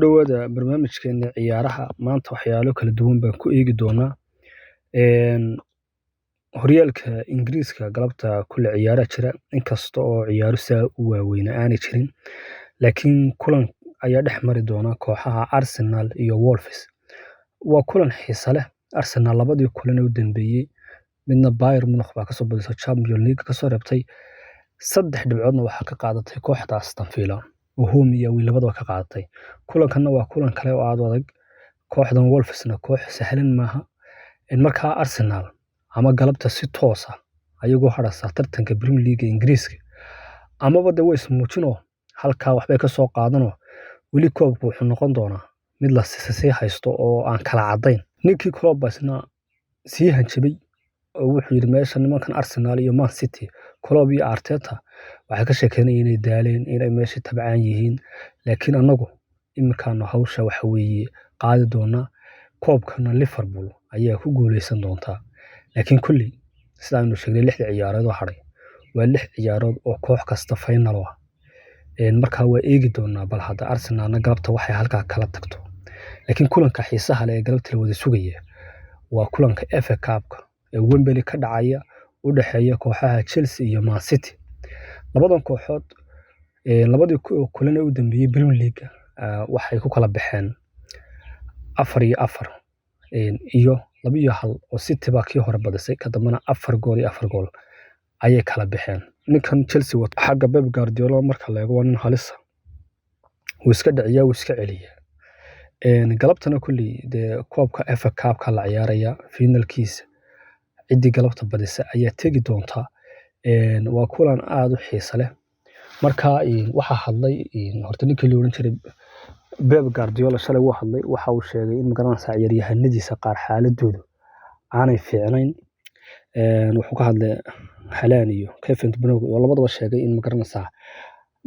Dhawaada barnaamijkeena ciyaaraha maanta waxyaalo kala duwan baan ku eegi doonaa. Horyaalka Ingiriiska galabta kule ciyaara jira inkasta oo ciyaaru saa u waaweyn aanay jirin, laakiin kulan ayaa dhex mari doona kooxaha Arsenal iyo Wolves. Waa kulan xiiso leh. Arsenal labadii kulan ee u dambeeyay midna Bayern Munich baa kasoo badisay Champions League kasoo reebtay 3 dhibcoodna waxaa ka qaadatay kooxda Aston Villa oo home iyo away labadaba ka qaadatay. Kulankanna waa kulan kale oo aad u adag. Kooxdan Wolvesna koox sahlan maaha. Markaa Arsenal ama galabta si toos ah ayagoo harasa tartanka Premier League Ingiriiska ama wada way ismuujino halka waxbay ka soo qaadanoo weli koobku wuxuu noqon doonaa mid la sii haysto oo aan kala cadayn. Ninkii Kloppsna sii hanjabay oo wuxuu yiri meesha nimankan Arsenal iyo Man City Klopp iyo Arteta waxay ka sheekeynayeen inay daaleen inay meesha tabcaan yihiin, laakiin anagu imikaano hawsha waxa weeye qaadi doona koobkana Liverpool ayaa ku guuleysan doonta. Laakiin kulli sida aynu sheegnay 6 ciyaarood oo haray waa 6 ciyaarood oo koox kasta final ah. Markaa waa eegi doonaa bal hadda Arsenalna galabta waxay halka kala tagto. Laakiin kulanka xiisaha leh ee galabta la wada sugaya waa kulanka FA Cup ee Wembley ka dhacaya u dhaxeeya kooxaha Chelsea iyo Man City. Labadan kooxood labadii kulan ee u dambeeyay Premier League waxay ku kala baxeen 4-4 iyo 2-1 oo City baa kii hore badisay ka dambana 4 gool iyo 4 gool ayay kala baxeen. Ninkan Chelsea wato xagga Pep Guardiola marka la eego waa nin halis ah. Wuu iska dhaciyaa wuu iska celiyaa. Galabtana kulli de koobka FA Cup ka la ciyaaraya finalkiisa cidii galabta badisa ayaa tagi doonta. Waa kulan aad u xiiso leh. Marka waxa hadlay horta ninkii la oran jiray Pep Guardiola shalay wuu hadlay waxa uu sheegay in magaranaysa ciyaaryahanadiisa qaar xaaladoodu aanay fiicnayn. Wuxuu ka hadlay Haaland iyo Kevin De Bruyne oo labadaba sheegay in magaranaysa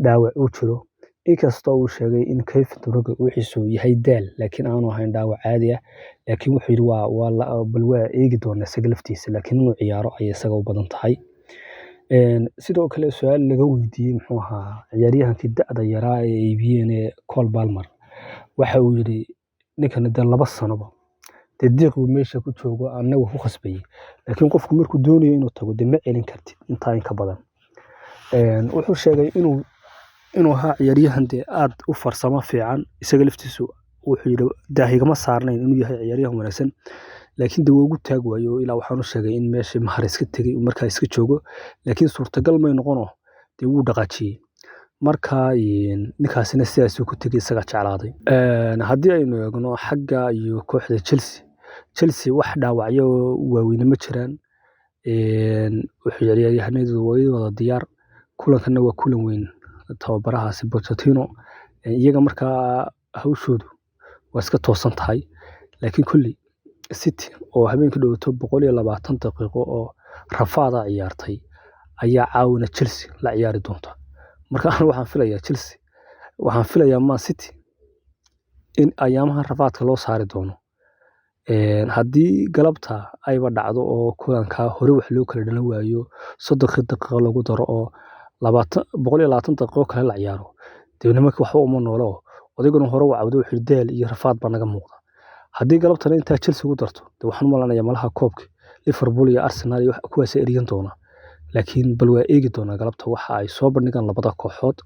dhaawac uu jiro. Inkastoo uu sheegay in Kevin De Bruyne uu xiiso yahay daal laakiin aanu ahayn dhaawac caadi ah, laakiin wuxuu yiri waa eegi doona isaga laftiisa laakiin inuu ciyaaro ay isaga u badan tahay. Sidoo kale su'aal laga weydiiyay muxuu ahaa ciyaaryahankii da'da yaraa ee iibiyeen Cole Palmer waxa uu yiri ninkan 2 sano diiq uu meesha ku joogo anagu ku khasbay, laakiin qofku markuu doonayo inuu tago ma celin kartid inta in ka badan. Wuxuu sheegay inuu ahaa ciyaaryahan aad u farsamo fiican isaga laftiisu wuxuu yiri daahigama saarnayn inuu yahay ciyaaryahan wanaagsan, laakiin dawoo ugu taag waayo ilaa waxaan u sheegay in meesha mahar iska tagay markaa iska joogo, laakiin suurtagal ma noqono wuu dhaqaajiyay. Markaa ninkaasina sidaas uu ku tagay isaga jeclaaday. Haddii aynu eegno xagga iyo kooxda Chelsea wax dhaawacyo waaweyn ma jiraan. Wuxuu ciyaaryahanadu way wada diyaar. Kulankana waa kulan weyn tababarahaasi Pochettino iyaga markaa hawshoodu waa iska toosan tahay. Laakiin kulli City oo habeenkii dhawaato 120 daqiiqo oo rafaada ciyaartay ayaa caawina Chelsea la ciyaari doonta. Markaa waxaan filayaa Chelsea waxaan filayaa Man City in ayaamaha rafaadka loo saari doono. Haddii galabta ayba dhacdo oo kulanka hore wax loo kala dhalan waayo 30 daqiiqo lagu daro oo 120 daqiiqo kale la ciyaaro nimanka waxba uma noolo odayguna hore u cawdo wuxuu daal iyo rafaad ba naga muuqda. Haddii galabtana inta Chelsea ugu darto waxaan u malanayaa malaha koobka Liverpool iyo Arsenal iyo kuwaas ay eriyan doona. Laakiin bal waa eegi doona galabta waxa ay soo bandhigaan labada kooxood.